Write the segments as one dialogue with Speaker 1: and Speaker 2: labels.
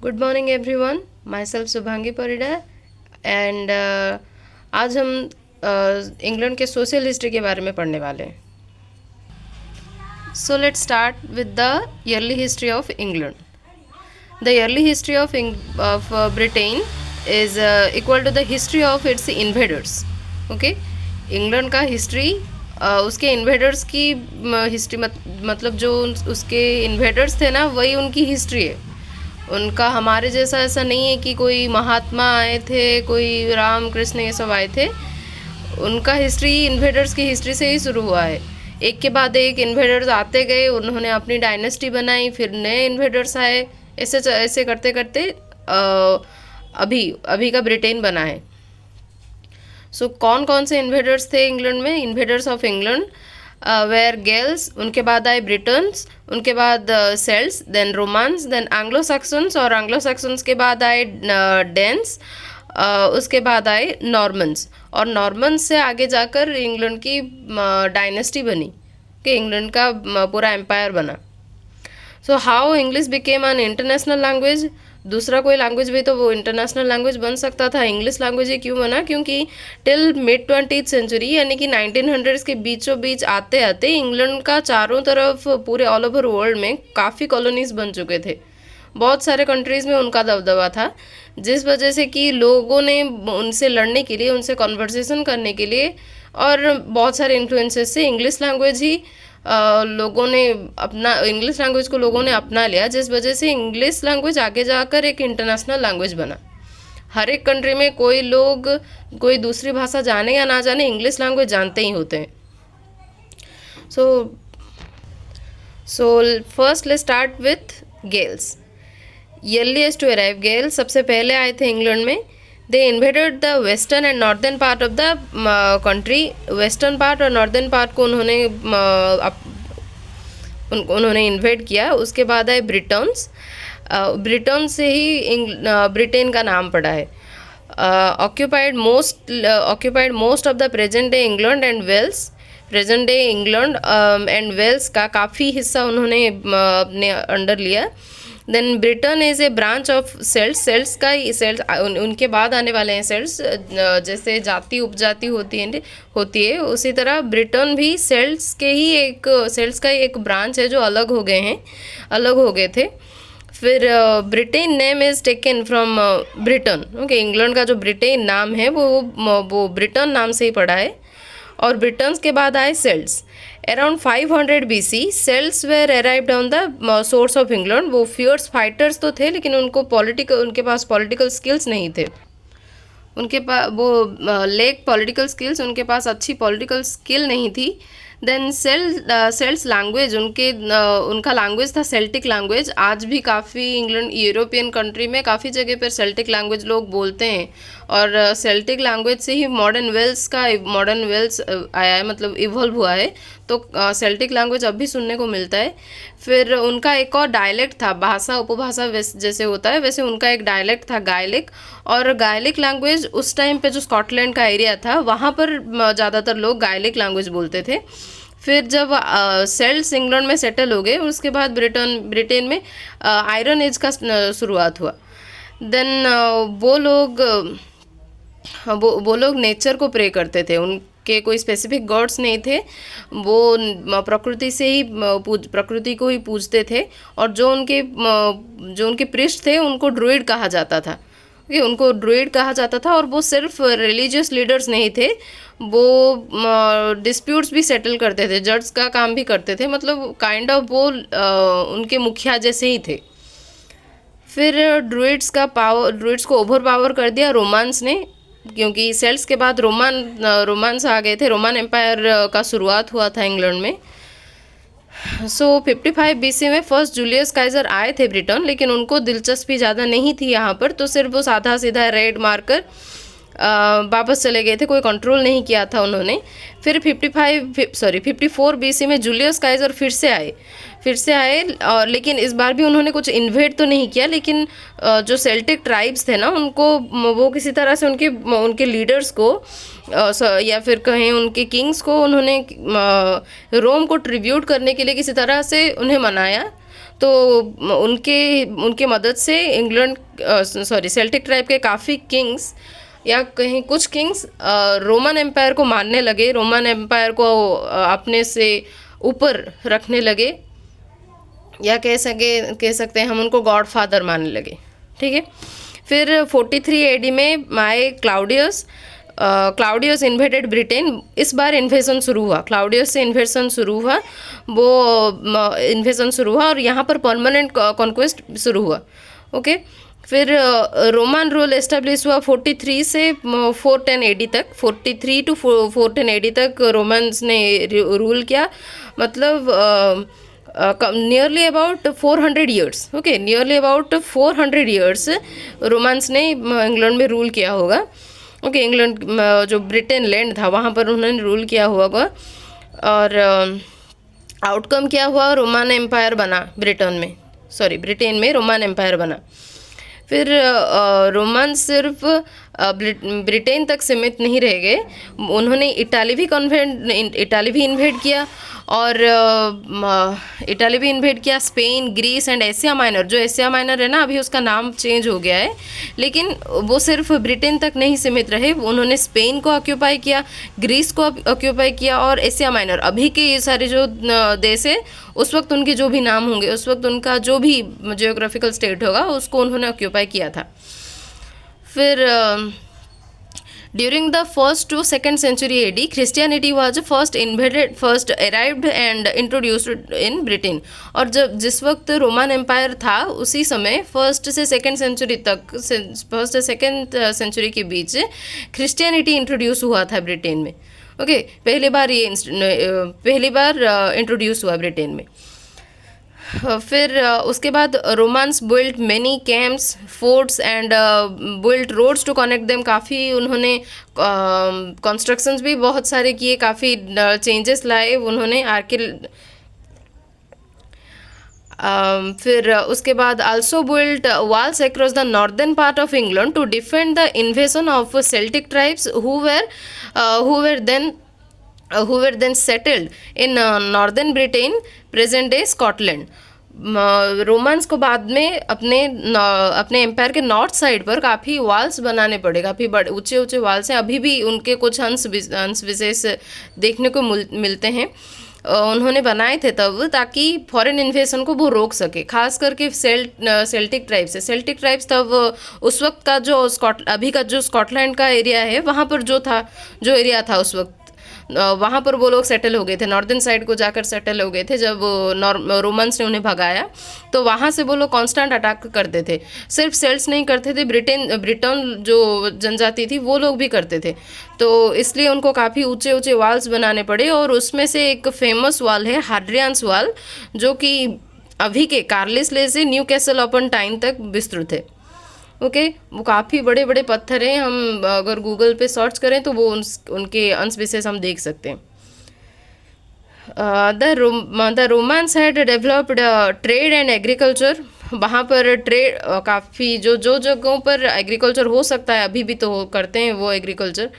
Speaker 1: Good morning everyone, my self Shubhangi Parida and आज हम England के सोशल हिस्ट्री के बारे में पढ़ने वाले हैं. So let's start with the early history of England. The early history of Britain is equal to the history of its invaders. Okay, England का हिस्ट्री उसके इन्वेडर्स की हिस्ट्री मतलब जो उसके इन्वेडर्स थे ना, वही उनकी हिस्ट्री है. उनका हमारे जैसा ऐसा नहीं है कि कोई महात्मा आए थे, कोई राम कृष्ण ये सब आए थे. उनका हिस्ट्री इन्वेडर्स की हिस्ट्री से ही शुरू हुआ है. एक के बाद एक इन्वेडर्स आते गए, उन्होंने अपनी डायनेस्टी बनाई, फिर नए इन्वेडर्स आए. ऐसे ऐसे करते करते अभी का ब्रिटेन बना है. सो कौन कौन से इन्वेडर्स थे इंग्लैंड में? Invaders of England were Gaels, उनके बाद आए ब्रिटन्स, उनके बाद Celts, then Romans, then Anglo Saxons, और एंग्लो सैक्सन्स के बाद आए डेन्स, उसके बाद आए नॉर्मन्स, और नॉर्मन्स से आगे जाकर इंग्लैंड की डायनेस्टी बनी कि इंग्लैंड का पूरा एम्पायर बना. So how English became an international language. दूसरा कोई लैंग्वेज भी तो वो इंटरनेशनल लैंग्वेज बन सकता था, इंग्लिश लैंग्वेज ही क्यों बना? क्योंकि टिल मिड 20th सेंचुरी यानी कि 1900s के बीचों बीच आते आते इंग्लैंड का चारों तरफ पूरे ऑल ओवर वर्ल्ड में काफ़ी कॉलोनीज बन चुके थे. बहुत सारे कंट्रीज़ में उनका दबदबा था, जिस वजह से कि लोगों ने उनसे लड़ने के लिए, उनसे कॉन्वर्सेशन करने के लिए और बहुत सारे इन्फ्लुएंसेस से इंग्लिश लैंग्वेज ही लोगों ने इंग्लिश लैंग्वेज को लोगों ने अपना लिया, जिस वजह से इंग्लिश लैंग्वेज आगे जाकर एक इंटरनेशनल लैंग्वेज बना. हर एक कंट्री में कोई लोग कोई दूसरी भाषा जाने या ना जाने, इंग्लिश लैंग्वेज जानते ही होते हैं. So first let's start with Gaels. Earliest to arrive Gael सबसे पहले आए थे इंग्लैंड में. They invaded the western and northern part of the country. Western part और नॉर्दर्न पार्ट को उन्होंने इन्वेड किया. उसके बाद आए ब्रिटन्स. ब्रिटेन से ही ब्रिटेन का नाम पड़ा है. Occupied most of the present day England and Wales. Present day England and Wales का काफ़ी हिस्सा उन्होंने अपने अंडर लिया. Then Britain is a branch of Celts. Celts उनके बाद आने वाले हैं सेल्ट्स. जैसे जाति उपजाति होती है उसी तरह ब्रिटेन भी सेल्ट्स का ही एक ब्रांच है जो अलग हो गए थे. फिर Britain name is taken from Britain. Okay, England का जो ब्रिटेन नाम है वो ब्रिटेन नाम से ही पड़ा है. और ब्रिटन्स के बाद आए Celts. Around 500 BC Celts were arrived on the source of England. वो फियर्स फाइटर्स तो थे, लेकिन उनके पास पॉलिटिकल स्किल्स नहीं थे. उनके पास वो लेक पॉलिटिकल स्किल्स, उनके पास अच्छी पॉलिटिकल स्किल नहीं थी. देन सेल्ट्स लैंग्वेज, उनका लैंग्वेज था सेल्टिक लैंग्वेज. आज भी काफ़ी इंग्लैंड यूरोपियन कंट्री में काफ़ी जगह पर सेल्टिक लैंग्वेज लोग बोलते हैं. और सेल्टिक लैंग्वेज से ही मॉडर्न वेल्स आया है, मतलब इवॉल्व हुआ है. तो सेल्टिक लैंग्वेज अब भी सुनने को मिलता है. फिर उनका एक और डायलेक्ट था, भाषा उपभाषा जैसे होता है वैसे उनका एक डायलेक्ट था, गायलिक. और गायलिक लैंग्वेज उस टाइम पे जो स्कॉटलैंड का एरिया था वहाँ पर ज़्यादातर लोग गायलिक लैंग्वेज बोलते थे. फिर जब सेल्ट्स इंग्लैंड में सेटल हो गए, उसके बाद ब्रिटेन में आयरन एज का शुरुआत हुआ. देन वो लोग नेचर को प्रे करते थे. उनके कोई स्पेसिफिक गॉड्स नहीं थे, वो प्रकृति को ही पूजते थे. और जो उनके पृष्ठ थे उनको ड्रुइड कहा जाता था. उनको ड्रुइड कहा जाता था. और वो सिर्फ रिलीजियस लीडर्स नहीं थे, वो डिस्प्यूट्स भी सेटल करते थे, जज का काम भी करते थे. मतलब काइंड ऑफ वो उनके मुखिया जैसे ही थे. फिर ड्रुइड्स को ओवर पावर कर दिया रोमान्स ने, क्योंकि सेल्ट्स के बाद रोमान्स आ गए थे. रोमन एम्पायर का शुरुआत हुआ था इंग्लैंड में. सो 55 BC में फर्स्ट जूलियस काइजर आए थे ब्रिटेन, लेकिन उनको दिलचस्पी ज़्यादा नहीं थी यहाँ पर. तो सिर्फ वो साधा सीधा रेड मारकर वापस चले गए थे, कोई कंट्रोल नहीं किया था उन्होंने. फिर 54 BC में जूलियस काइजर फिर से आए और लेकिन इस बार भी उन्होंने कुछ इन्वेड तो नहीं किया, लेकिन जो सेल्टिक ट्राइब्स थे ना उनको वो किसी तरह से उनके लीडर्स को या फिर कहें उनके किंग्स को उन्होंने रोम को ट्रिब्यूट करने के लिए किसी तरह से उन्हें मनाया. तो उनके उनके मदद से इंग्लैंड सेल्टिक ट्राइब के काफ़ी किंग्स या कहीं कुछ किंग्स रोमन एम्पायर को मानने लगे, रोमन एम्पायर को अपने से ऊपर रखने लगे, या कह सकते हैं हम उनको गॉड फादर मानने लगे। ठीक है। फिर 43 एडी में माए क्लाउडियस इन्वेडेड ब्रिटेन। इस बार इन्वेजन शुरू हुआ, क्लाउडियस से इन्वेजन शुरू हुआ, वो इन्वेजन शुरू हुआ और यहाँ पर परमानेंट कॉन्क्वेस्ट शुरू हुआ। ओके। फिर रोमन रूल एस्टेब्लिश हुआ 43 से 410 एडी तक, 43 टू 410 एडी तक रोमन्स ने रूल किया, मतलब nearly about 400 years. Okay, nearly about 400 years Romans ने इंग्लैंड में रूल किया होगा। ओके, इंग्लैंड जो ब्रिटेन लैंड था वहाँ पर उन्होंने रूल किया होगा। और आउटकम क्या हुआ, रोमन एम्पायर बना ब्रिटेन में रोमन एम्पायर बना। फिर रोमन सिर्फ ब्रिटेन तक सीमित नहीं रह गए, उन्होंने इटाली भी इन्वेड किया, और इटाली भी इन्वेड किया, Spain, Greece and Asia Minor. जो एशिया माइनर है ना, अभी उसका नाम चेंज हो गया है, लेकिन वो सिर्फ ब्रिटेन तक नहीं सीमित रहे, उन्होंने स्पेन को ऑक्यूपाई किया, ग्रीस को ऑक्यूपाई किया, और एशिया माइनर अभी के ये सारे जो देश है उस वक्त उनके जो भी नाम होंगे, उस वक्त उनका जो भी जियोग्राफिकल स्टेट होगा उसको उन्होंने ऑक्यूपाई किया था। फिर during the first to second century AD Christianity was first arrived and introduced in Britain. और जब जिस वक्त रोमन एम्पायर था उसी समय फर्स्ट से सेकेंड सेंचुरी के बीच क्रिश्चियनिटी इंट्रोड्यूस हुआ था ब्रिटेन में। ओके, पहली बार इंट्रोड्यूस हुआ ब्रिटेन में। फिर उसके बाद Romans built many camps, forts and built roads to connect them. काफ़ी उन्होंने कंस्ट्रक्शंस भी बहुत सारे किए, काफ़ी चेंजेस लाए उन्होंने फिर उसके बाद also built walls across the northern part of England to defend the invasion of Celtic tribes who were then settled in northern Britain, present day Scotland. Romans को बाद में अपने एम्पायर के नॉर्थ साइड पर काफ़ी वॉल्स बनाने पड़े, काफ़ी बड़े ऊंचे वॉल्स हैं, अभी भी उनके कुछ अंश विशेष देखने को मिलते हैं। उन्होंने बनाए थे तब, ताकि फॉरेन इन्वेजन को वो रोक सके, खास करके सेल्टिक ट्राइब्स तब उस वक्त का जो अभी का जो स्कॉटलैंड का एरिया है वहाँ पर जो एरिया था उस वक्त, वहाँ पर वो लोग सेटल हो गए थे, नॉर्दर्न साइड को जाकर सेटल हो गए थे। जब रोमन्स ने उन्हें भगाया तो वहाँ से वो लोग कांस्टेंट अटैक करते थे, सिर्फ सेल्ट्स नहीं करते थे, ब्रिटेन जो जनजाति थी वो लोग भी करते थे। तो इसलिए उनको काफ़ी ऊंचे वॉल्स बनाने पड़े, और उसमें से एक फेमस वॉल है हाड्रियंस वॉल, जो कि अभी के कार्लिसले से न्यू कैसल अपॉन टाइन तक विस्तृत है। ओके, वो काफ़ी बड़े बड़े पत्थर हैं, हम अगर गूगल पे सर्च करें तो वो उनके अंश विशेष हम देख सकते हैं। The Romans had developed trade and agriculture. वहाँ पर ट्रेड काफ़ी जो जगहों पर एग्रीकल्चर हो सकता है अभी भी तो करते हैं वो एग्रीकल्चर,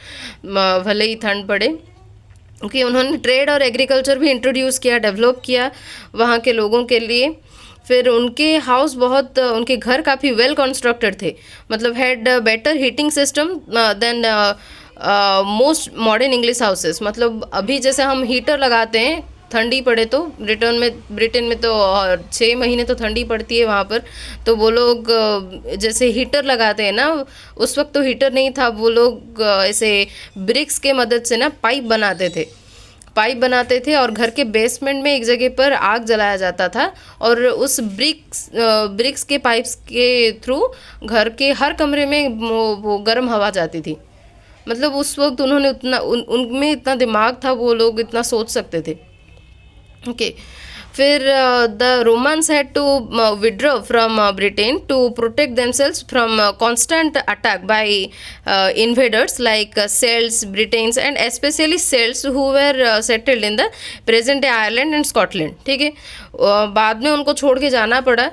Speaker 1: भले ही ठंड पड़े, क्योंकि उन्होंने ट्रेड और एग्रीकल्चर भी इंट्रोड्यूस किया, डेवलप किया वहाँ के लोगों के लिए। फिर उनके घर काफ़ी वेल कंस्ट्रक्टेड थे, मतलब had better heating system than most modern English houses. मतलब अभी जैसे हम हीटर लगाते हैं ठंडी पड़े तो, ब्रिटेन में तो 6 महीने तो ठंडी पड़ती है वहाँ पर, तो वो लोग जैसे हीटर लगाते हैं ना, उस वक्त तो हीटर नहीं था, वो लोग ऐसे ब्रिक्स के मदद से ना पाइप बनाते थे और घर के बेसमेंट में एक जगह पर आग जलाया जाता था, और उस ब्रिक्स के पाइप्स के थ्रू घर के हर कमरे में वो गर्म हवा जाती थी। मतलब उस वक्त उन्होंने उनमें इतना दिमाग था, वो लोग इतना सोच सकते थे। ओके, फिर the Romans had to withdraw from Britain to protect themselves from constant attack by invaders like Celts, Britons and specially Celts who were settled in the present day Ireland and Scotland. ठीक है, बाद में उनको छोड़ के जाना पड़ा,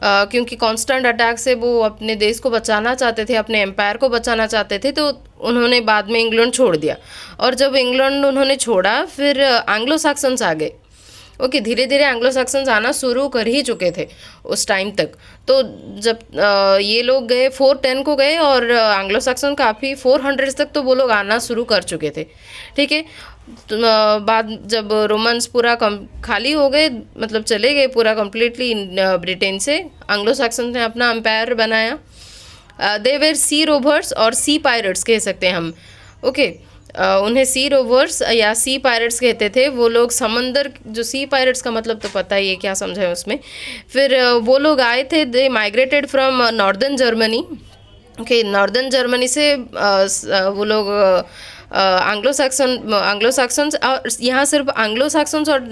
Speaker 1: क्योंकि कांस्टेंट अटैक से वो अपने देश को बचाना चाहते थे, अपने एम्पायर को बचाना चाहते थे, तो उन्होंने बाद में इंग्लैंड छोड़ दिया। और जब इंग्लैंड उन्होंने छोड़ा, फिर एंग्लो सैक्सन्स आ गए। ओके, धीरे धीरे एंग्लो सैक्सन्स आना शुरू कर ही चुके थे उस टाइम तक। तो जब ये लोग गए 410 को गए, और एंग्लो सैक्सन काफ़ी 400 तक तो वो लोग आना शुरू कर चुके थे। ठीक है, तो बाद जब रोमन्स पूरा कम खाली हो गए, मतलब चले गए पूरा कम्प्लीटली ब्रिटेन से, एंग्लो सैक्सन ने अपना एम्पायर बनाया। दे वेर सी रोवर्स और सी पायरेट्स कह सकते हैं हम। ओके, उन्हें सी रोवर्स या सी पायरेट्स कहते थे। वो लोग समंदर, जो सी पायरेट्स का मतलब तो पता ही है क्या समझा है उसमें। फिर वो लोग आए थे, they migrated from northern Germany. Okay, northern Germany से वो लोग एंग्लो सैक्सन्स, और यहाँ सिर्फ एंग्लो सैक्सन्स और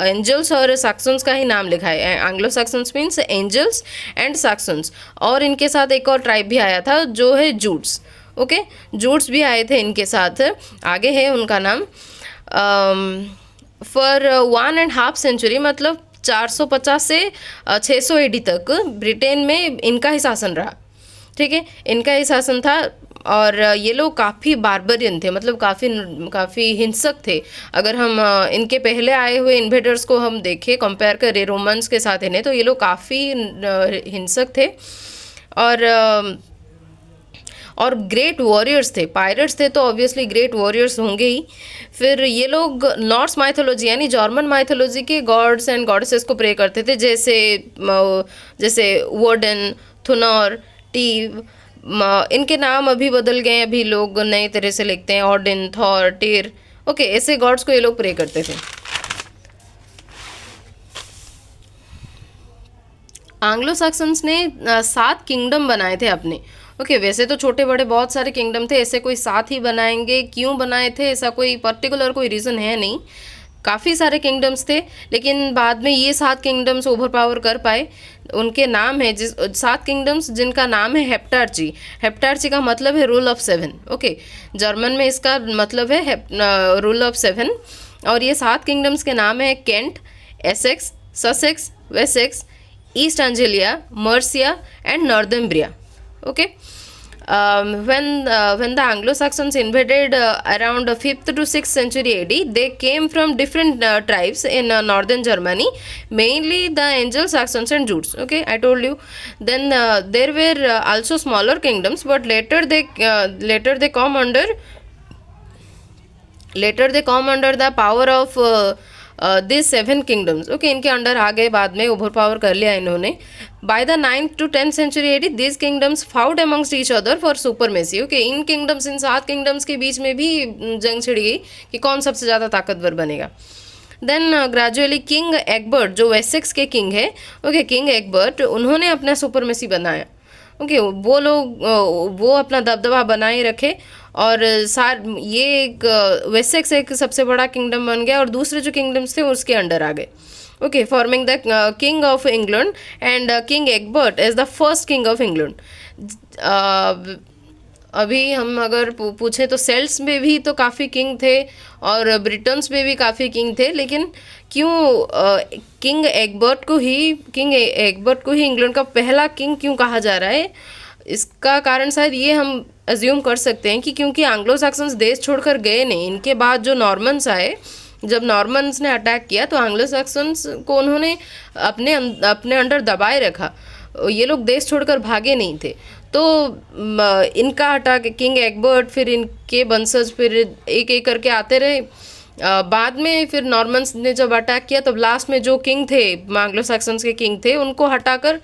Speaker 1: एंजल्स और सैक्सन्स का ही नाम लिखा है। Anglo Saxons means Angles and Saxons, और इनके साथ एक और ट्राइब भी आया था जो है जूट्स। ओके, जूट्स भी आए थे इनके साथ, आगे है उनका नाम। फॉर 1.5 सेंचुरी, मतलब 450 से 600 एडी तक ब्रिटेन में इनका ही शासन रहा। ठीक है, इनका ही शासन था, और ये लोग काफ़ी बार्बरियन थे, मतलब काफ़ी हिंसक थे। अगर हम इनके पहले आए हुए इन्वेडर्स को हम देखें, कंपेयर करें रोमन्स के साथ इन्हें, तो ये लोग काफ़ी हिंसक थे, और ग्रेट वॉरियर्स थे। पायरेट्स थे तो ऑब्वियसली ग्रेट वॉरियर्स होंगे ही। फिर ये लोग नॉर्स माइथोलॉजी यानी जर्मन माइथोलॉजी के गॉड्स एंड गॉडेसेस को प्रे करते थे, जैसे वोडन, थुनोर, टीव। इनके नाम अभी बदल गए, अभी लोग नए तरह से लिखते हैं, ऑडिन, थॉर, टीर। ओके, ऐसे गॉड्स को ये लोग प्रे करते थे। एंग्लो सैक्सन्स ने 7 किंगडम बनाए थे अपने। ओके, वैसे तो छोटे बड़े बहुत सारे किंगडम थे, ऐसे कोई 7 ही बनाएंगे, क्यों बनाए थे ऐसा कोई पर्टिकुलर कोई रीज़न है नहीं। काफ़ी सारे किंगडम्स थे, लेकिन बाद में ये 7 किंगडम्स ओवर पावर कर पाए। उनके नाम है 7 किंगडम्स जिनका नाम है हेप्टार्ची। हेप्टार्ची का मतलब है रूल ऑफ 7। ओके, जर्मन में इसका मतलब है रूल ऑफ 7। और ये 7 किंगडम्स के नाम है Kent, Essex, Sussex, Wessex, East Anglia, Mercia and Northumbria. Okay, when the Anglo-Saxons invaded around 5th to 6th century AD, they came from different tribes in northern Germany, mainly the Anglo-Saxons and Jutes. Okay, I told you. Then there were also smaller kingdoms, but later they come under the power of this 7 kingdoms. Okay, इनके under आ गए, बाद में over power कर लिया इन्होंने। By the 9th to 10th century AD, this kingdoms fought amongst each other for supremacy. Okay, in 7 kingdoms के बीच में भी जंग छिड़ गई कि कौन सबसे ज़्यादा ताकतवर बनेगा। देन ग्रेजुअली किंग एग्बर्ट, जो वेसेक्स के किंग है, ओके, किंग एग्बर्ट, उन्होंने अपना सुपरमेसी बनाया। ओके, वो अपना दबदबा बनाए रखे, और ये एक वेसेक्स एक सबसे बड़ा किंगडम बन गया, और दूसरे जो किंगडम्स थे उसके अंडर आ गए। Okay, forming the king of England, and king Egbert is the first king of England. अभी हम अगर पूछें तो सेल्ट्स में भी तो काफ़ी किंग थे, और ब्रिटन्स में भी काफ़ी किंग थे, लेकिन क्यों किंग एग्बर्ट को ही इंग्लैंड का पहला किंग क्यों कहा जा रहा है? इसका कारण शायद ये हम अज्यूम कर सकते हैं कि क्योंकि एंग्लो सैक्सन्स देश छोड़कर गए नहीं। इनके बाद जो नॉर्मन्स आए, जब नॉर्मन्स ने अटैक किया तो एंग्लो सैक्सन्स को उन्होंने अपने अंडर दबाए रखा। ये लोग देश छोड़कर भागे नहीं थे। तो इनका अटैक, किंग एग्बर्ट, फिर इनके वंशज फिर एक एक करके आते रहे। बाद में फिर नॉर्मन्स ने जब अटैक किया, तब लास्ट में जो किंग थे, एंग्लो सैक्सन्स के किंग थे, उनको हटाकर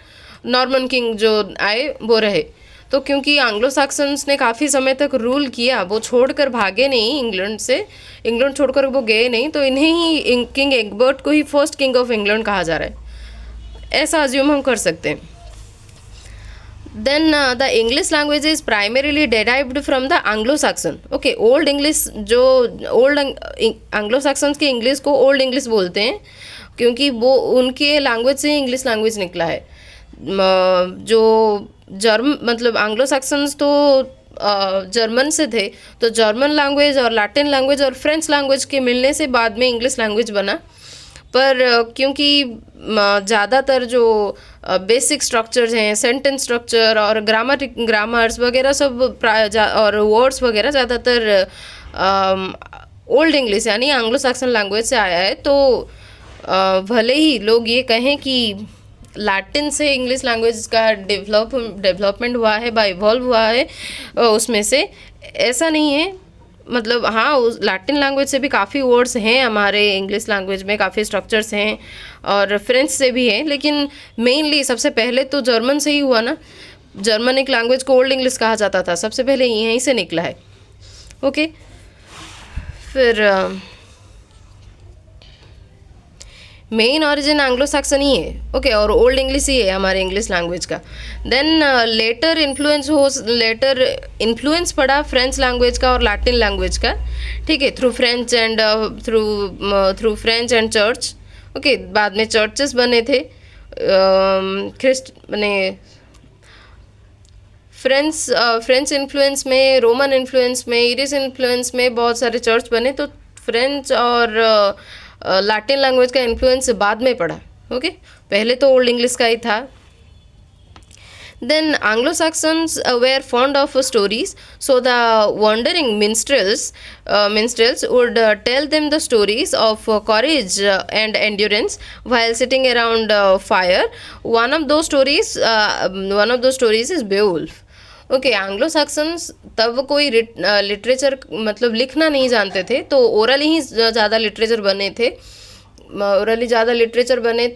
Speaker 1: नॉर्मन किंग जो आए वो रहे। तो क्योंकि एंग्लो सैक्सन्स ने काफ़ी समय तक रूल किया, वो छोड़कर भागे नहीं इंग्लैंड से, इंग्लैंड छोड़कर वो गए नहीं, तो इन्हें ही किंग एग्बर्ट को ही फर्स्ट किंग ऑफ इंग्लैंड कहा जा रहा है, ऐसा अज्यूम हम कर सकते हैं। Then the English language is primarily derived from the Anglo Saxon. Okay, old English, जो ओल्ड एंग्लो सैक्सन्स की इंग्लिश को ओल्ड इंग्लिश बोलते हैं, क्योंकि वो उनके लैंग्वेज से ही इंग्लिश लैंग्वेज निकला है। जो मतलब एंग्लो सैक्सन्स तो जर्मन से थे, तो जर्मन लैंग्वेज और लैटिन लैंग्वेज और फ्रेंच लैंग्वेज के मिलने से बाद में इंग्लिश लैंग्वेज बना। पर क्योंकि ज़्यादातर जो बेसिक स्ट्रक्चर्स हैं, सेंटेंस स्ट्रक्चर और ग्रामर्स वगैरह सब और वर्ड्स वगैरह ज़्यादातर ओल्ड इंग्लिश यानी एंग्लो सैक्सन लैंग्वेज से आया है, तो भले ही लोग ये कहें कि लैटिन से इंग्लिश लैंग्वेज का डेवलपमेंट हुआ है, बाय इवॉल्व हुआ है, उसमें से ऐसा नहीं है। मतलब हाँ, उस लैटिन लैंग्वेज से भी काफ़ी वर्ड्स हैं हमारे इंग्लिश लैंग्वेज में, काफ़ी स्ट्रक्चर्स हैं, और फ्रेंच से भी हैं, लेकिन मेनली सबसे पहले तो जर्मन से ही हुआ ना। जर्मनिक लैंग्वेज को ओल्ड इंग्लिश कहा जाता था, सबसे पहले यहीं से निकला है। ओके, फिर मेन ओरिजिन एंग्लो सैक्सन ही है, ओके, और ओल्ड इंग्लिश ही है हमारे इंग्लिश लैंग्वेज का। देन लेटर इन्फ्लुएंस पड़ा फ्रेंच लैंग्वेज का और लैटिन लैंग्वेज का, ठीक है, through French and church. Okay, बाद में चर्चेस बने थे, फ्रेंच इन्फ्लुएंस में, रोमन इन्फ्लुएंस में, इरिश इन्फ्लुएंस में बहुत सारे चर्च बने, तो फ्रेंच और लैटिन लैंग्वेज का इन्फ्लुएंस बाद में पड़ा। ओके, पहले तो ओल्ड इंग्लिश का ही था। Then Anglo-Saxons were fond of stories, so the wandering minstrels would tell them the stories of courage and endurance while sitting around fire. One of those stories is Beowulf. Okay, Anglo Saxons तब कोई literature मतलब लिखना नहीं जानते थे, तो orally ही ज़्यादा literature बने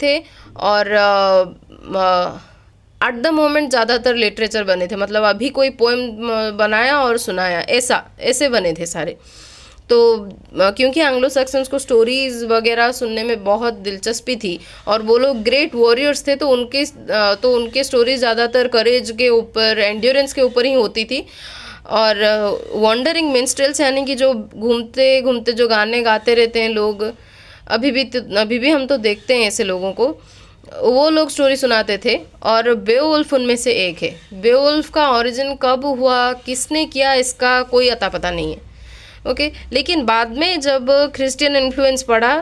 Speaker 1: थे, और एट द मोमेंट ज़्यादातर लिटरेचर बने थे, मतलब अभी कोई पोएम बनाया और सुनाया, ऐसे बने थे सारे। तो क्योंकि एंग्लो सैक्सन्स को स्टोरीज़ वगैरह सुनने में बहुत दिलचस्पी थी, और वो लोग ग्रेट वॉरियर्स थे, तो उनके स्टोरीज ज़्यादातर करेज के ऊपर, एंड्योरेंस के ऊपर ही होती थी। और वॉन्डरिंग मिन्स्ट्रेल्स यानी कि जो घूमते घूमते जो गाने गाते रहते हैं लोग, अभी भी हम तो देखते हैं ऐसे लोगों को, वो लोग स्टोरी सुनाते थे, और बेओवुल्फ उनमें से एक है। बेओवुल्फ का ओरिजिन कब हुआ, किसने किया, इसका कोई अता पता नहीं है। ओके, लेकिन बाद में जब क्रिश्चियन इन्फ्लुएंस पड़ा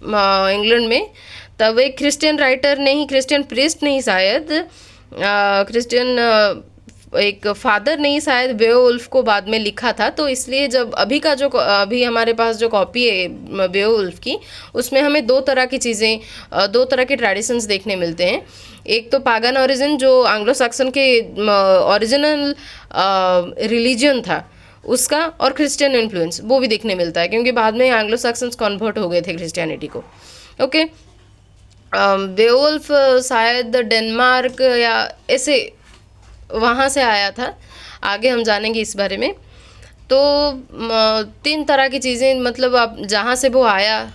Speaker 1: इंग्लैंड में, तब एक क्रिश्चियन राइटर ने ही, क्रिश्चियन प्रीस्ट ने ही शायद, एक फादर ने ही शायद बेओवुल्फ को बाद में लिखा था। तो इसलिए जब अभी हमारे पास जो कॉपी है बेओवुल्फ की, उसमें हमें दो तरह के ट्रेडिशंस देखने मिलते हैं। एक तो पागन ओरिजिन, जो एंग्लो सैक्सन के ओरिजिनल रिलीजन था उसका, और क्रिश्चियन इन्फ्लुएंस वो भी देखने मिलता है, क्योंकि बाद में एंग्लो सैक्सन्स कन्वर्ट हो गए थे क्रिश्चियनिटी को। ओके, बेओवुल्फ शायद डेनमार्क या ऐसे वहाँ से आया था, आगे हम जानेंगे इस बारे में। तो 3 तरह की चीज़ें, मतलब आप जहाँ से वो आया,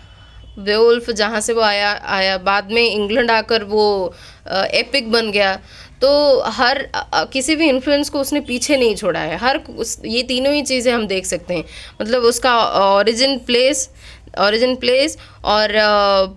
Speaker 1: बेओवुल्फ जहाँ से वो आया, बाद में इंग्लैंड आकर वो एपिक बन गया। तो हर किसी भी इन्फ्लुएंस को उसने पीछे नहीं छोड़ा है। ये तीनों ही चीज़ें हम देख सकते हैं, मतलब उसका ओरिजिन प्लेस और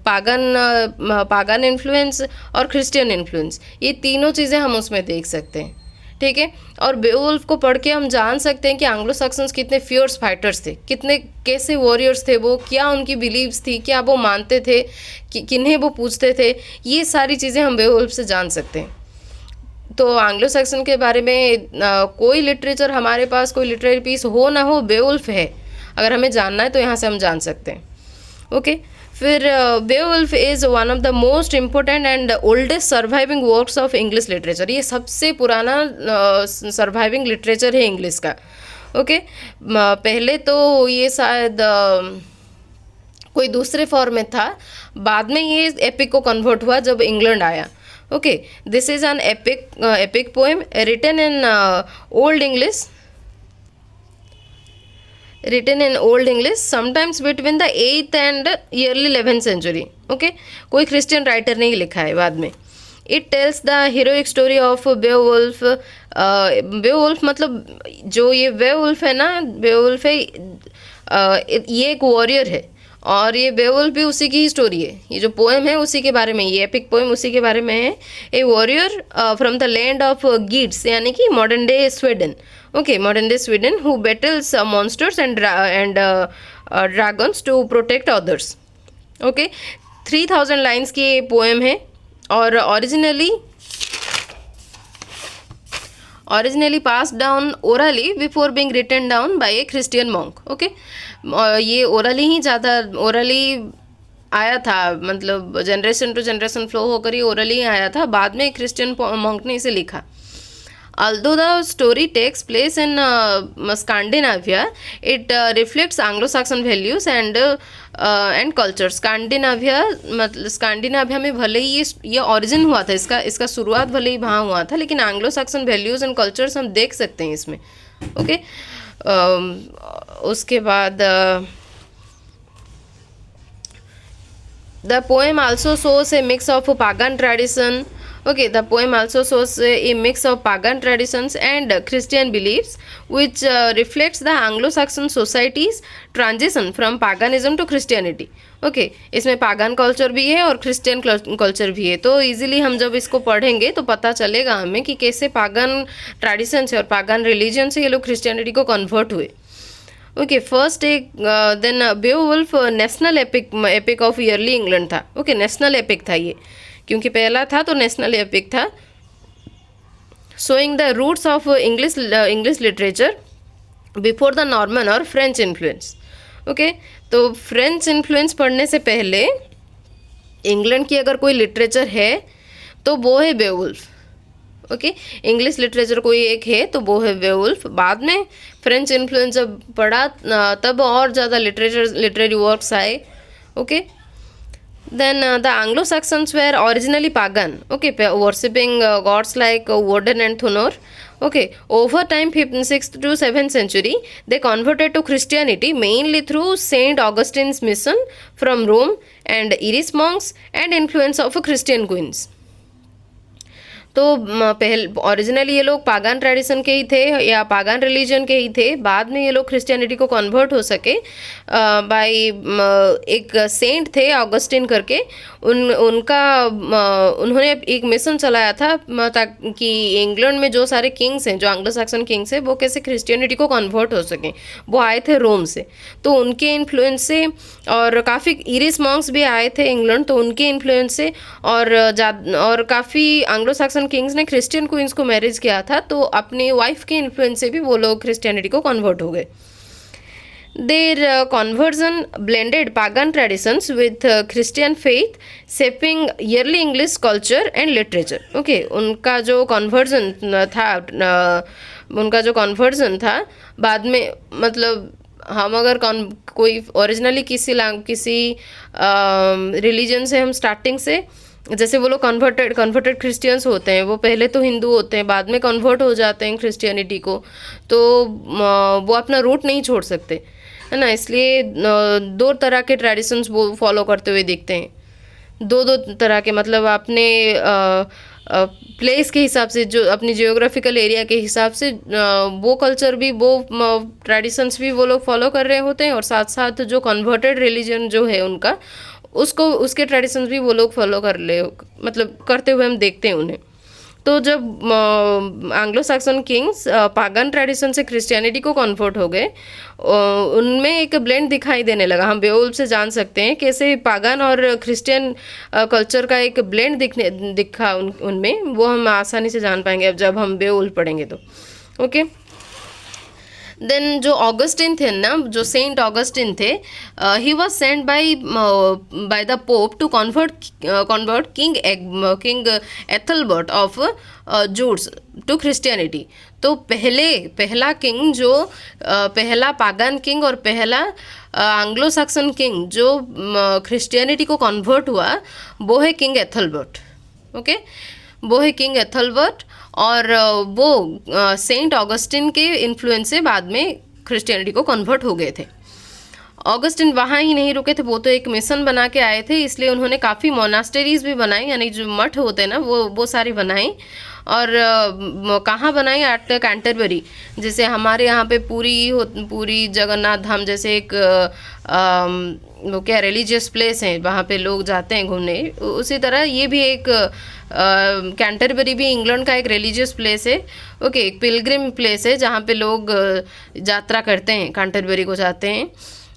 Speaker 1: पागन इन्फ्लुएंस और क्रिश्चियन इन्फ्लुएंस, ये तीनों चीज़ें हम उसमें देख सकते हैं, ठीक है। और बेओवुल्फ को पढ़ के हम जान सकते हैं कि एंग्लो सैक्सन्स कितने फियर्स फाइटर्स थे, कैसे वॉरियर्स थे वो, क्या उनकी बिलीव्स थी, क्या वो मानते थे, किन्हें वो पूछते थे, ये सारी चीज़ें हम बेओवुल्फ से जान सकते हैं। तो एंग्लो सैक्सन के बारे में कोई लिटरेचर, हमारे पास कोई लिटरेरी पीस हो ना हो, बेओवुल्फ है, अगर हमें जानना है तो यहाँ से हम जान सकते हैं। ओके, फिर Beowulf is one of the most important and oldest surviving works of English literature. ये सबसे पुराना सर्वाइविंग लिटरेचर है इंग्लिश का। ओके, पहले तो ये शायद कोई दूसरे फॉर्म में था, बाद में ये एपिक को कन्वर्ट हुआ जब इंग्लैंड आया। Okay, this is an epic poem written in Old English sometimes between the 8th and early 11th century। Okay, कोई क्रिश्चियन राइटर ने ही लिखा है बाद में। It tells the heroic story of Beowulf. Beowulf मतलब जो ये बेओवुल्फ है ना, बेओवुल्फ है, ये एक वॉरियर है, और ये बेओवुल्फ भी उसी की ही स्टोरी है। ये जो पोएम है उसी के बारे में, ये एपिक पोएम उसी के बारे में है। A warrior from the land of Geats, यानी कि modern day Sweden. Okay, modern day Sweden, who battles monsters and dragons to protect others. Okay, 3000 lines की ये पोएम है, और originally passed down orally before being written down by a Christian monk। Okay, ये orally आया था, मतलब generation to generation flow होकर ही orally आया था, बाद में क्रिश्चियन मॉन्क ने इसे लिखा। Although the story takes place in Scandinavia, it reflects Anglo-Saxon values and culture. मतलब स्कैंडिनाविया में भले ही ये ओरिजिन हुआ था, इसका शुरुआत भले ही वहाँ हुआ था, लेकिन Anglo Saxon values and cultures हम देख सकते हैं इसमें। ओके, उसके बाद the poem also shows a mix of pagan tradition. Okay, the poem also shows a mix of pagan traditions and Christian beliefs, which reflects the Anglo-Saxon society's transition from paganism to Christianity. Okay, इसमें पागन culture भी है और Christian culture भी है, तो easily हम जब इसको पढ़ेंगे तो पता चलेगा हमें कि कैसे पागन ट्रेडिशन से और पागन रिलीजन से ये लोग क्रिश्चियनिटी को कन्वर्ट हुए। ओके, फर्स्ट एक then Beowulf national epic of early England था। ओके, नेशनल एपिक था ये, क्योंकि पहला था तो नेशनल एपिक था। Showing the roots of English literature before the Norman और फ्रेंच इन्फ्लुएंस। ओके, तो फ्रेंच इन्फ्लुएंस पढ़ने से पहले इंग्लैंड की अगर कोई लिटरेचर है तो वो है बेओवुल्फ। ओके, इंग्लिश लिटरेचर कोई एक है तो वो है बेओवुल्फ। बाद में फ्रेंच इन्फ्लुएंस जब पढ़ा तब और ज़्यादा लिटरेरी वर्क्स आए। Okay, then the Anglo-Saxons were originally pagan, okay, worshipping gods like Woden and Thunor. Okay, over time 6th to 7th century they converted to Christianity mainly through Saint Augustine's mission from Rome and Irish monks and influence of Christian queens. तो पहले originally ये लोग पागन tradition के ही थे या पागन religion के ही थे, बाद में ये लोग क्रिश्चियनिटी को कन्वर्ट हो सके बाय एक सेंट थे ऑगस्टिन करके, उन्होंने एक मिशन चलाया था ताकि इंग्लैंड में जो सारे किंग्स हैं, जो एंग्लो सैक्सन किंग्स हैं, वो कैसे क्रिश्चियनिटी को कन्वर्ट हो सकें। वो आए थे रोम से, तो उनके इन्फ्लुएंस से, और काफ़ी इरिश मॉन्क्स भी आए थे इंग्लैंड, तो उनके इन्फ्लुएंस से और काफ़ी एंग्लो सैक्सन किंग्स ने क्रिश्चियन क्वींस को मैरिज किया था, तो अपनी वाइफ के इन्फ्लुएंस से भी वो लोग क्रिश्चियनिटी को कन्वर्ट हो गए। Their conversion blended pagan traditions with Christian faith, shaping early English culture and literature. Okay, उनका जो conversion था बाद में, मतलब हम अगर कोई ओरिजिनली किसी रिलीजन से हम स्टार्टिंग से, जैसे वो लोग कन्वर्टेड क्रिश्चियंस होते हैं, वो पहले तो हिंदू होते हैं, बाद में कन्वर्ट हो जाते हैं क्रिश्चियनिटी को, तो वो अपना रूट नहीं छोड़ सकते, है ना। इसलिए दो तरह के ट्रेडिशंस वो फॉलो करते हुए दिखते हैं, दो तरह के, मतलब अपने प्लेस के हिसाब से, जो अपनी जियोग्राफिकल एरिया के हिसाब से वो कल्चर भी, वो ट्रेडिशंस भी वो लोग फॉलो कर रहे होते हैं, और साथ साथ जो कन्वर्टेड रिलीजन जो है उनका, उसके ट्रेडिशंस भी वो लोग फॉलो मतलब करते हुए हम देखते हैं उन्हें। तो जब एंग्लो सैक्सन किंग्स पागन ट्रेडिशन से क्रिश्चियनिटी को कन्वर्ट हो गए, उनमें एक ब्लेंड दिखाई देने लगा। हम बेओवुल्फ से जान सकते हैं कैसे पागन और क्रिश्चियन कल्चर का एक ब्लेंड दिखा उनमें, वो हम आसानी से जान पाएंगे अब जब हम बेओवुल्फ पढ़ेंगे तो। ओके, देन जो ऑगस्टिन थे ना, जो सेंट ऑगस्टिन थे, he was sent by the pope to convert king Ethelbert of Jutes to Christianity. तो पहला किंग जो पहला पागन किंग और पहला एंग्लो सैक्सन किंग जो क्रिश्चियनिटी को कन्वर्ट हुआ, वो है किंग एथलबर्ट। ओके, वो है किंग एथलबर्ट, और वो सेंट ऑगस्टिन के इन्फ्लुएंस से बाद में क्रिश्चियनिटी को कन्वर्ट हो गए थे। ऑगस्टिन वहाँ ही नहीं रुके थे, वो तो एक मिशन बना के आए थे, इसलिए उन्होंने काफ़ी मोनास्टरीज भी बनाई, यानी जो मठ होते हैं ना वो सारी बनाई। और कहाँ बनाई? At Canterbury. जैसे हमारे यहाँ पे पूरी जगन्नाथ धाम जैसे एक वो क्या रिलीजियस प्लेस है, वहाँ पे लोग जाते हैं घूमने, उसी तरह ये भी एक कैंटरबरी भी इंग्लैंड का एक रिलीजियस प्लेस है। ओके, एक पिलग्रिम प्लेस है जहाँ पे लोग यात्रा करते हैं, कैंटरबरी को जाते हैं।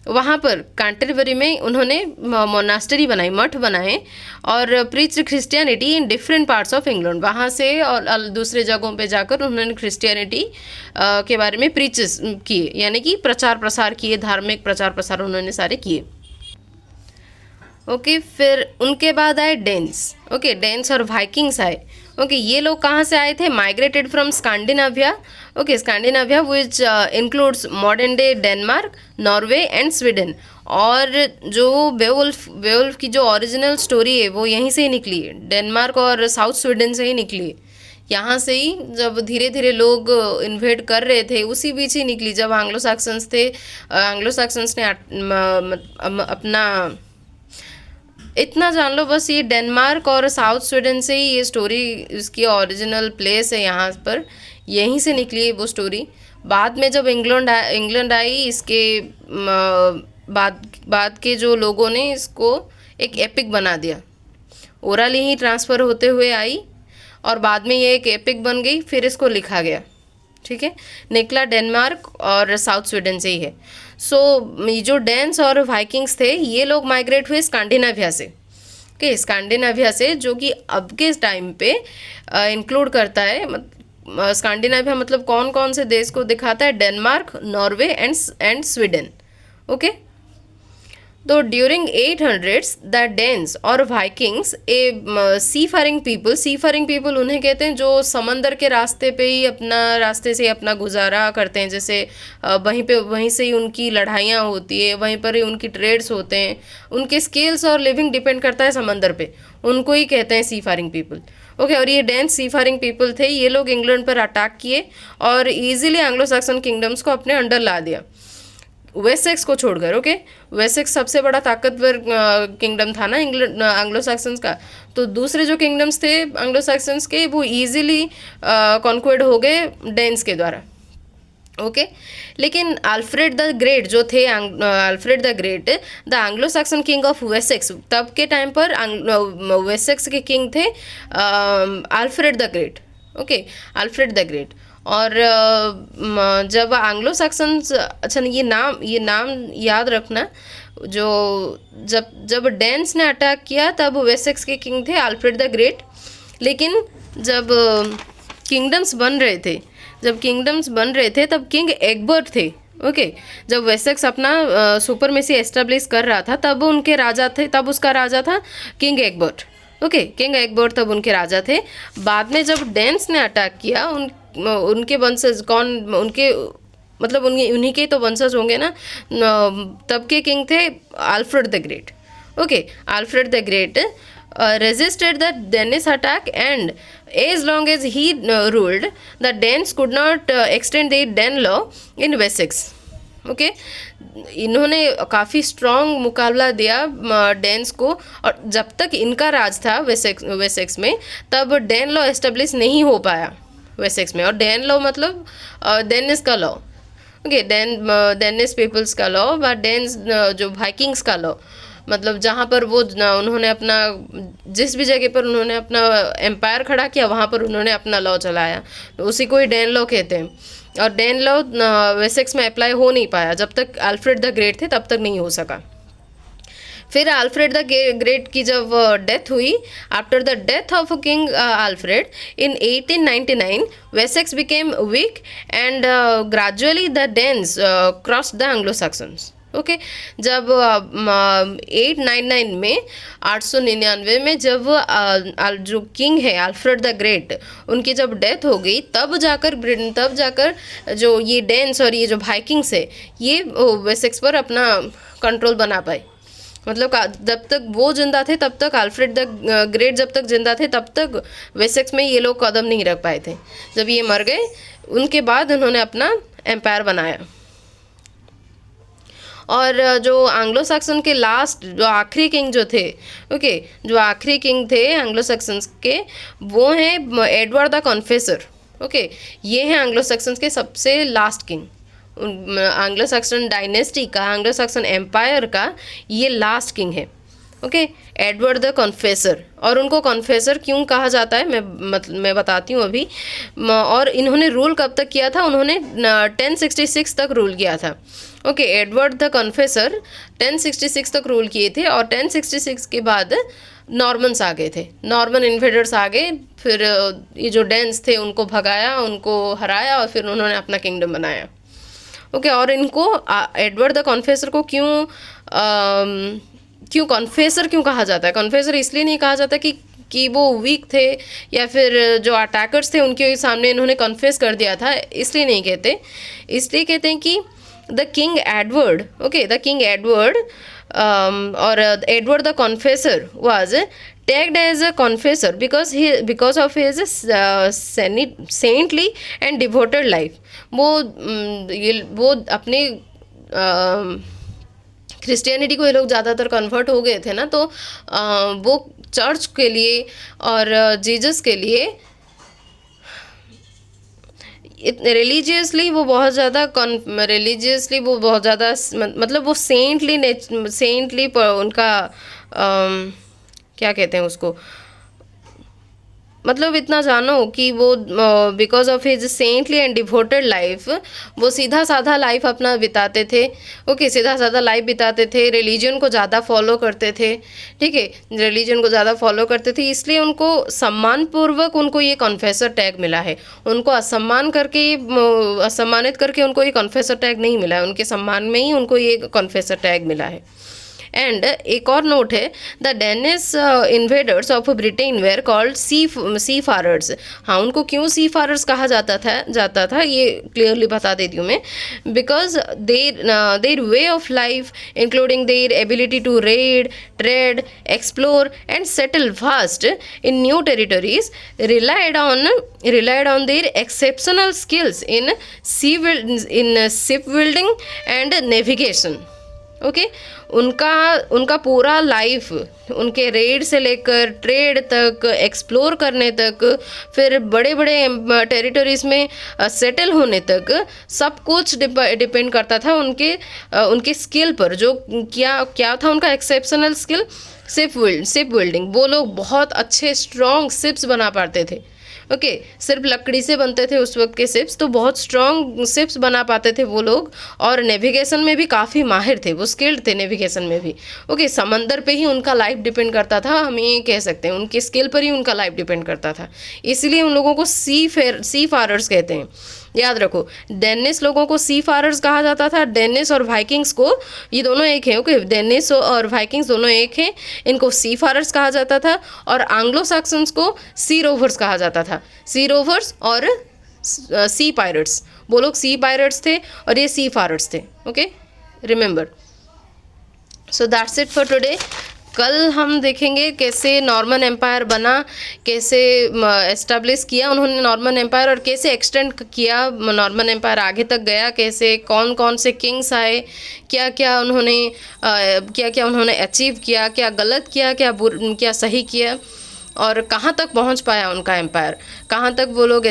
Speaker 1: वहाँ पर कैंटरबरी में उन्होंने मोनास्टरी बनाई, मठ बनाए, और preach Christianity in different parts of England. वहाँ से और दूसरे जगहों पे जाकर उन्होंने क्रिश्चियनिटी के बारे में प्रीचेस किए, यानी कि प्रचार प्रसार किए, धार्मिक प्रचार प्रसार उन्होंने सारे किए। ओके, फिर उनके बाद आए डेन्स। ओके, डेन्स और वाइकिंग्स आए। ओके, ये लोग कहाँ से आए थे? Migrated from Scandinavia. Okay, Scandinavia which includes modern day Denmark, Norway and Sweden. और जो बेवुल्फ की जो ओरिजिनल स्टोरी है वो यहीं से ही निकली है, डेनमार्क और साउथ स्वीडन से ही निकली है। यहाँ से ही जब धीरे धीरे लोग इन्वेड कर रहे थे उसी बीच ही निकली, जब एंग्लो सैक्सन्स थे, एंग्लो सैक्सन्स ने अपना, इतना जान लो बस, ये डेनमार्क और साउथ स्वीडन से ही ये स्टोरी, इसकी ओरिजिनल प्लेस है यहाँ पर, यहीं से निकली है वो स्टोरी। बाद में जब इंग्लैंड आई, इसके बाद के जो लोगों ने इसको एक एपिक बना दिया, ओरली ही ट्रांसफ़र होते हुए आई और बाद में ये एक एपिक बन गई, फिर इसको लिखा गया। ठीक है, निकला डेनमार्क और साउथ स्वीडन से ही है। सो ये जो डेन्स और वाइकिंग्स थे ये लोग माइग्रेट हुए स्कैंडिनेविया से। ओके, स्कैंडिनेविया से, जो कि अब के टाइम पे इंक्लूड करता है, स्कैंडिनेविया मतलब कौन कौन से देश को दिखाता है? Denmark, Norway and Sweden. Okay, तो ड्यूरिंग 800s द डेन्स और वाइकिंग्स ए सी फारिंग पीपल उन्हें कहते हैं जो समंदर के रास्ते पे ही रास्ते से अपना गुजारा करते हैं। जैसे वहीं से ही उनकी लड़ाइयाँ होती है, वहीं पर ही उनकी ट्रेड्स होते हैं, उनके स्किल्स और लिविंग डिपेंड करता है समंदर पे, उनको ही कहते हैं सी फारिंग पीपल। ओके, और ये डेन्स सी फारिंग पीपल थे, ये लोग इंग्लैंड पर अटैक किए और ईजिली एंग्लो सैक्सन किंगडम्स को अपने अंडर ला दिया, वेसेक्स को छोड़कर। ओके, वेसेक्स सबसे बड़ा ताकतवर किंगडम था ना इंग्लैंड एंग्लो सैक्सन्स का, तो दूसरे जो किंगडम्स थे एंग्लो सैक्सन्स के वो इजीली कॉन्क्वेड हो गए डेन्स के द्वारा। ओके, लेकिन अल्फ्रेड द ग्रेट जो थे, Alfred the great the Anglo Saxon king of Wessex, तब के टाइम पर वेसेक्स के किंग थे Alfred the great. Okay, Alfred the great. और जब एंग्लो सैक्सन्स, अच्छा ये नाम याद रखना, जो जब डेन्स ने अटैक किया तब वेसेक्स के किंग थे अल्फ्रेड द ग्रेट। लेकिन जब किंगडम्स बन रहे थे तब किंग एग्बर्ट थे। ओके, जब वेसेक्स अपना सुपरमेसी एस्टेब्लिश कर रहा था तब उसका राजा था किंग एग्बर्ट। ओके, किंग एग्बर्ट तब उनके राजा थे। बाद में जब डेन्स ने अटैक किया, उनके वंशज उन्हीं के तो वंशज होंगे ना, तब के किंग थे Alfred the great. Okay, Alfred the great resisted the Danish attack, and as long as he ruled, the Danes could not extend their Dan law in Wessex. Okay, इन्होंने काफ़ी स्ट्रॉन्ग मुकाबला दिया डेन्स को, और जब तक इनका राज था वेसेक्स में तब डैन लॉ एस्टेब्लिश नहीं हो पाया वेसेक्स में। और डैन लॉ मतलब डेनिस का लॉ। ओके, डेनिस पीपल्स का लॉ, व डेन्स जो वाइकिंग्स का लॉ, मतलब जहाँ पर वो उन्होंने अपना, जिस भी जगह पर उन्होंने अपना एम्पायर खड़ा किया वहाँ पर उन्होंने अपना लॉ चलाया, तो उसी को ही डैन लॉ कहते हैं। और डैन लॉ वेसेक्स में अप्लाई हो नहीं पाया, जब तक अल्फ्रेड द ग्रेट थे तब तक नहीं हो सका। फिर अल्फ्रेड द ग्रेट की जब डेथ हुई, after the death of King Alfred in 1899, Wessex became weak and gradually the Danes crossed the Anglo Saxons. Okay, जब 899 में 899 में जब जो किंग है अल्फ्रेड द ग्रेट, उनकी जब डेथ हो गई, तब जाकर जो ये डेन्स और ये जो वाइकिंग्स है ये वेसेक्स पर अपना कंट्रोल बना पाए। मतलब जब तक वो जिंदा थे तब तक, अल्फ्रेड द ग्रेट जब तक जिंदा थे तब तक वेसेक्स में ये लोग कदम नहीं रख पाए थे। जब ये मर गए उनके बाद उन्होंने अपना एम्पायर बनाया। और जो एंग्लो सैक्सन के लास्ट जो आखिरी किंग जो थे, ओके, जो आखिरी किंग थे एंग्लो सैक्सन्स के, वो हैं एडवर्ड द कन्फेसर। ओके, ये हैं एंग्लो सैक्सन्स के सबसे last king, Anglo Saxon dynasty का, एंग्लो सैक्सन एम्पायर का ये लास्ट किंग है। Okay, Edward the Confessor. और उनको कन्फेसर क्यों कहा जाता है मैं बताती हूँ अभी। और इन्होंने रूल कब तक किया था? उन्होंने 1066 तक रूल किया था। ओके, एडवर्ड द कन्फेसर 1066 तक रूल किए थे, और 1066 के बाद नॉर्मन्स आ गए थे, नॉर्मन इन्वेडर्स आ गए, फिर ये जो डेन्स थे उनको भगाया, उनको हराया, और फिर उन्होंने अपना किंगडम बनाया। ओके, और इनको एडवर्ड द कन्फेसर को क्यों क्यों कॉन्फेसर क्यों कहा जाता है? कॉन्फेसर इसलिए नहीं कहा जाता कि वो वीक थे या फिर जो अटैकर्स थे उनके सामने इन्होंने कॉन्फेस कर दिया था, इसलिए नहीं कहते। इसलिए कहते हैं कि the king Edward, okay, the king Edward और Edward the Confessor was tagged as a confessor because of his saintly and devoted life। वो अपने क्रिश्चियनिटी को ये लोग ज़्यादातर कन्वर्ट हो गए थे ना, तो वो चर्च के लिए और जीसस के लिए रिलीजियसली वो बहुत ज़्यादा मतलब वो सेंटली उनका क्या कहते हैं उसको, मतलब इतना जानो कि वो because of his saintly and devoted life वो सीधा साधा लाइफ अपना बिताते थे। ओके, सीधा साधा लाइफ बिताते थे, रिलीजन को ज़्यादा फॉलो करते थे। ठीक है, रिलीजन को ज़्यादा फॉलो करते थे, इसलिए उनको सम्मानपूर्वक उनको ये कॉन्फेसर टैग मिला है। उनको असम्मानित करके उनको ये कॉन्फेसर टैग नहीं मिला है, उनके सम्मान में ही उनको ये कॉन्फेसर टैग मिला है। एंड एक और नोट है, the Danish invaders of Britain were called seafarers. हाँ, उनको क्यों सी फारर्स कहा जाता था ये क्लियरली बता देती हूँ मैं। Because their way of life including their ability to raid, trade, explore and settle fast in new territories relied on their exceptional skills in ship building and navigation। Okay, उनका पूरा लाइफ उनके red से लेकर trade तक, explore करने तक, फिर बड़े बड़े टेरिटरीज में सेटल होने तक सब कुछ डिपेंड करता था उनके स्किल पर। जो क्या था उनका एक्सेप्शनल स्किल? Ship building. वो लोग बहुत अच्छे स्ट्रॉन्ग शिप्स बना पाते थे। ओके, सिर्फ लकड़ी से बनते थे उस वक्त के शिप्स, तो बहुत स्ट्रॉन्ग शिप्स बना पाते थे वो लोग। और नेविगेशन में भी काफ़ी माहिर थे, वो स्किल्ड थे नेविगेशन में भी। ओके, समंदर पे ही उनका लाइफ डिपेंड करता था, हम ये कह सकते हैं उनके स्किल पर ही उनका लाइफ डिपेंड करता था। इसलिए उन लोगों को सी फारर्स कहते हैं। याद रखो, डेनिस लोगों को सी फारर्स कहा जाता था। डेनिस और वाइकिंग्स को, ये दोनों एक हैं। ओके, डेनिस और वाइकिंग्स दोनों एक हैं, इनको सी फारर्स कहा जाता था। और एंग्लो सैक्सन्स को सी रोवर्स कहा जाता था। सी रोवर्स और सी पायरेट्स, वो लोग सी पायरेट्स थे और ये सी फारर्स थे। Okay, remember. So that's it for today. कल हम देखेंगे कैसे नॉर्मन एम्पायर बना, कैसे एस्टेब्लिश किया उन्होंने नॉर्मन एम्पायर, और कैसे एक्सटेंड किया नॉर्मन एम्पायर, आगे तक गया कैसे, कौन कौन से किंग्स आए, क्या क्या उन्होंने अचीव किया, क्या गलत किया, क्या सही किया, और कहाँ तक पहुँच पाया उनका एम्पायर, कहाँ तक वो लोग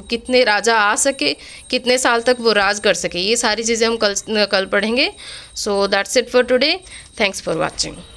Speaker 1: कितने राजा आ सके, कितने साल तक वो राज कर सके। ये सारी चीज़ें हम कल पढ़ेंगे। So that's it for today. Thanks for watching.